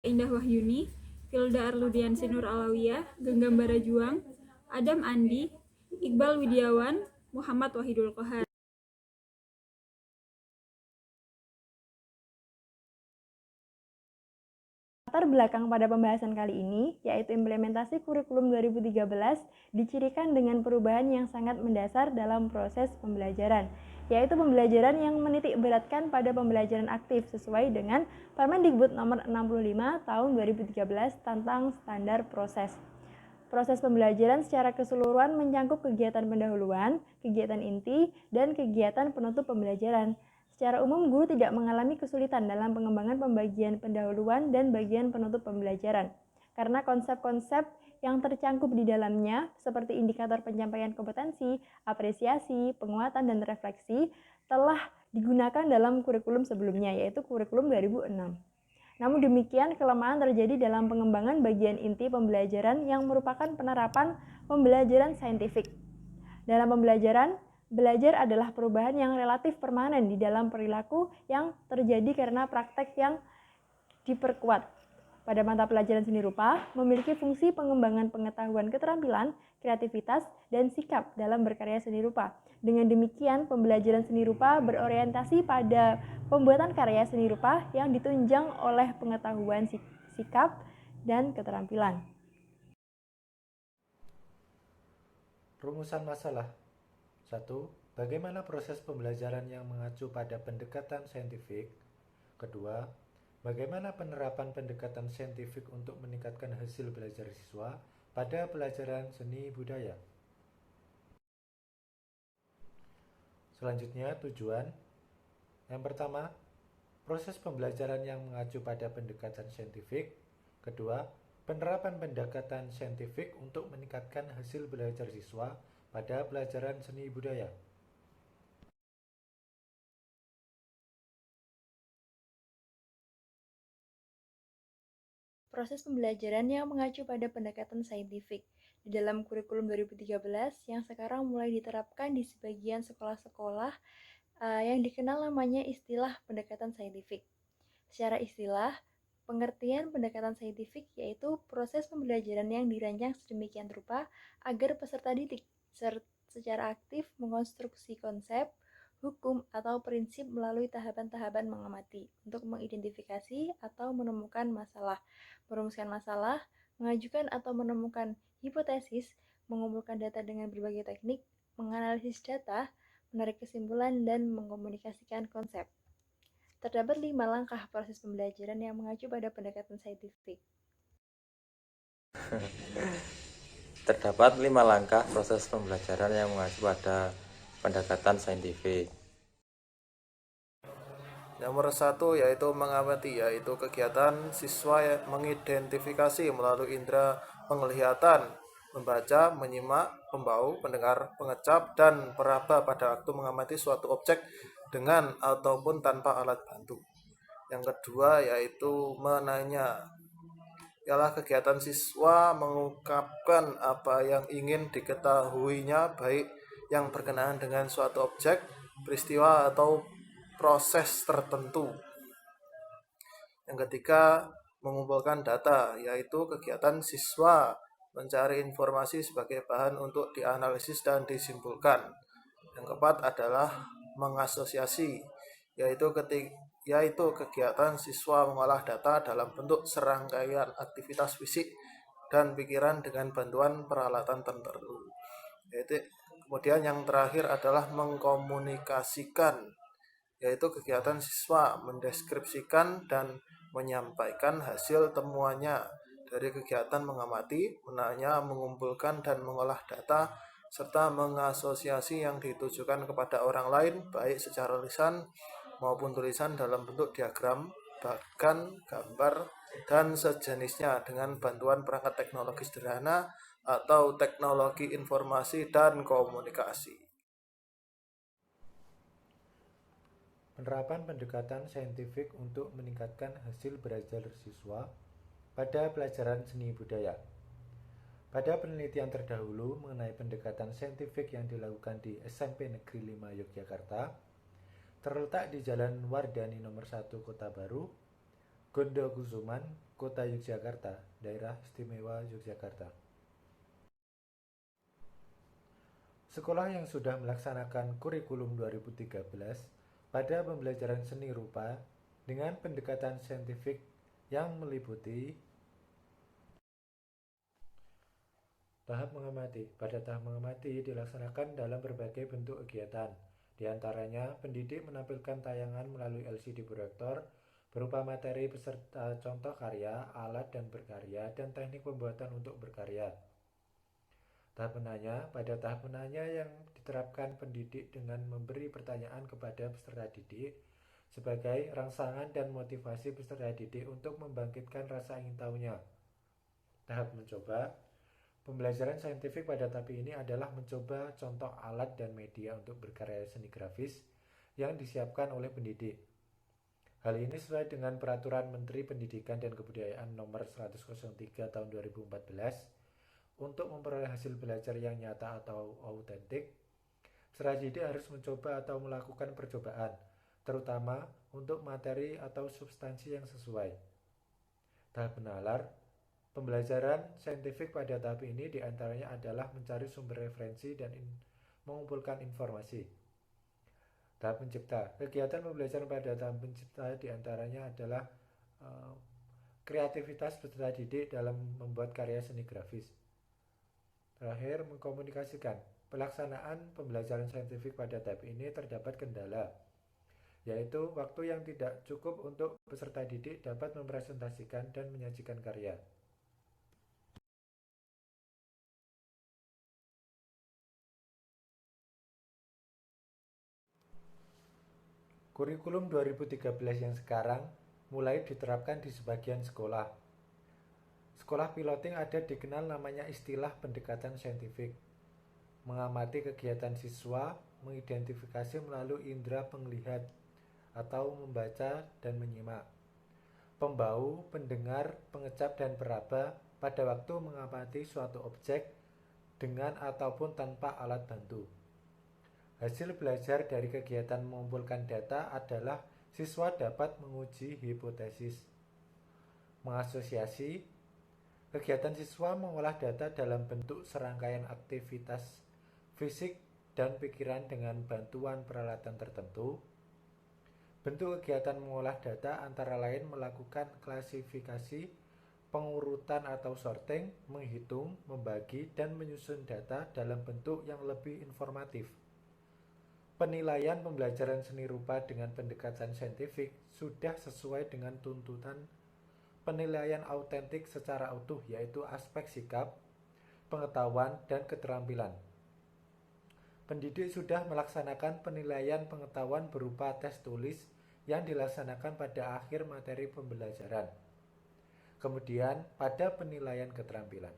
Indah Wahyuni, Filda Arludiansi Nur Alawiyah, Genggam Barajuang, Adam Andi, Iqbal Widiawan, Muhammad Wahidul Qahar. Latar belakang pada pembahasan kali ini, yaitu implementasi kurikulum 2013, dicirikan dengan perubahan yang sangat mendasar dalam proses pembelajaran, yaitu pembelajaran yang menitik beratkan pada pembelajaran aktif sesuai dengan Permendikbud nomor 65 tahun 2013 tentang standar proses. Proses pembelajaran secara keseluruhan mencangkup kegiatan pendahuluan, kegiatan inti, dan kegiatan penutup pembelajaran. Secara umum, guru tidak mengalami kesulitan dalam pengembangan pembagian pendahuluan dan bagian penutup pembelajaran, karena konsep-konsep yang tercangkup di dalamnya, seperti indikator pencapaian kompetensi, apresiasi, penguatan, dan refleksi, telah digunakan dalam kurikulum sebelumnya, yaitu kurikulum 2006. Namun demikian, kelemahan terjadi dalam pengembangan bagian inti pembelajaran yang merupakan penerapan pembelajaran saintifik. Dalam pembelajaran, belajar adalah perubahan yang relatif permanen di dalam perilaku yang terjadi karena praktek yang diperkuat. Pada mata pelajaran seni rupa, memiliki fungsi pengembangan pengetahuan keterampilan, kreativitas, dan sikap dalam berkarya seni rupa. Dengan demikian, pembelajaran seni rupa berorientasi pada pembuatan karya seni rupa yang ditunjang oleh pengetahuan sikap dan keterampilan. Rumusan masalah 1. Bagaimana proses pembelajaran yang mengacu pada pendekatan saintifik? Kedua, bagaimana penerapan pendekatan saintifik untuk meningkatkan hasil belajar siswa pada pelajaran seni budaya? Selanjutnya, tujuan. Yang pertama, proses pembelajaran yang mengacu pada pendekatan saintifik. Kedua, penerapan pendekatan saintifik untuk meningkatkan hasil belajar siswa pada pelajaran seni budaya. Proses pembelajaran yang mengacu pada pendekatan saintifik di dalam kurikulum 2013 yang sekarang mulai diterapkan di sebagian sekolah-sekolah yang dikenal namanya istilah pendekatan saintifik. Secara istilah, pengertian pendekatan saintifik yaitu proses pembelajaran yang dirancang sedemikian rupa agar peserta didik secara aktif mengonstruksi konsep, hukum, atau prinsip melalui tahapan-tahapan mengamati untuk mengidentifikasi atau menemukan masalah, merumuskan masalah, mengajukan atau menemukan hipotesis, mengumpulkan data dengan berbagai teknik, menganalisis data, menarik kesimpulan, dan mengkomunikasikan konsep. Terdapat 5 langkah proses pembelajaran yang mengacu pada pendekatan saintifik. Terdapat 5 langkah proses pembelajaran yang mengacu pada pendekatan saintifik. Nomor 1 yaitu mengamati, yaitu kegiatan siswa yang mengidentifikasi melalui indera penglihatan, membaca, menyimak, pembau, pendengar, pengecap, dan peraba pada waktu mengamati suatu objek dengan ataupun tanpa alat bantu. Yang kedua yaitu menanya, ialah kegiatan siswa mengungkapkan apa yang ingin diketahuinya, baik yang berkenaan dengan suatu objek, peristiwa, atau proses tertentu. Yang ketiga, mengumpulkan data, yaitu kegiatan siswa mencari informasi sebagai bahan untuk dianalisis dan disimpulkan. Yang keempat adalah mengasosiasi, yaitu kegiatan siswa mengolah data dalam bentuk serangkaian aktivitas fisik dan pikiran dengan bantuan peralatan tertentu. Kemudian yang terakhir adalah mengkomunikasikan, yaitu kegiatan siswa mendeskripsikan dan menyampaikan hasil temuannya dari kegiatan mengamati, menanya, mengumpulkan, dan mengolah data, serta mengasosiasi yang ditujukan kepada orang lain, baik secara lisan maupun tulisan dalam bentuk diagram, bahkan gambar, dan sejenisnya dengan bantuan perangkat teknologi sederhana atau teknologi informasi dan komunikasi. Penerapan pendekatan saintifik untuk meningkatkan hasil belajar siswa pada pelajaran seni budaya. Pada penelitian terdahulu mengenai pendekatan saintifik yang dilakukan di SMP Negeri 5 Yogyakarta, terletak di Jalan Wardani nomor 1 Kota Baru, Gondokusuman, Kota Yogyakarta, Daerah Istimewa Yogyakarta. Sekolah yang sudah melaksanakan kurikulum 2013 pada pembelajaran seni rupa dengan pendekatan saintifik yang meliputi tahap mengamati. Pada tahap mengamati dilaksanakan dalam berbagai bentuk kegiatan. Di antaranya, pendidik menampilkan tayangan melalui LCD proyektor berupa materi beserta contoh karya, alat dan berkarya, dan teknik pembuatan untuk berkarya. Tahap menanya. Pada tahap menanya yang diterapkan pendidik dengan memberi pertanyaan kepada peserta didik sebagai rangsangan dan motivasi peserta didik untuk membangkitkan rasa ingin tahunya. Tahap mencoba. Pembelajaran saintifik pada tahap ini adalah mencoba contoh alat dan media untuk berkarya seni grafis yang disiapkan oleh pendidik. Hal ini sesuai dengan Peraturan Menteri Pendidikan dan Kebudayaan Nomor 103 Tahun 2014 untuk memperoleh hasil belajar yang nyata atau autentik. Peserta didik harus mencoba atau melakukan percobaan, terutama untuk materi atau substansi yang sesuai. Tahap menalar. Pembelajaran saintifik pada tahap ini diantaranya adalah mencari sumber referensi dan mengumpulkan informasi. Tahap pencipta. Kegiatan pembelajaran pada tahap pencipta diantaranya adalah kreativitas peserta didik dalam membuat karya seni grafis. Terakhir, mengkomunikasikan. Pelaksanaan pembelajaran saintifik pada tahap ini terdapat kendala, yaitu waktu yang tidak cukup untuk peserta didik dapat mempresentasikan dan menyajikan karya. Kurikulum 2013 yang sekarang mulai diterapkan di sebagian sekolah. Sekolah piloting ada dikenal namanya istilah pendekatan saintifik. Mengamati kegiatan siswa, mengidentifikasi melalui indera penglihat atau membaca dan menyimak. Pembau, pendengar, pengecap, dan peraba pada waktu mengamati suatu objek dengan ataupun tanpa alat bantu. Hasil belajar dari kegiatan mengumpulkan data adalah siswa dapat menguji hipotesis. Mengasosiasi. Kegiatan siswa mengolah data dalam bentuk serangkaian aktivitas fisik dan pikiran dengan bantuan peralatan tertentu. Bentuk kegiatan mengolah data antara lain melakukan klasifikasi, pengurutan atau sorting, menghitung, membagi, dan menyusun data dalam bentuk yang lebih informatif. Penilaian pembelajaran seni rupa dengan pendekatan saintifik sudah sesuai dengan tuntutan penilaian autentik secara utuh, yaitu aspek sikap, pengetahuan, dan keterampilan. Pendidik sudah melaksanakan penilaian pengetahuan berupa tes tulis yang dilaksanakan pada akhir materi pembelajaran. Kemudian pada penilaian keterampilan.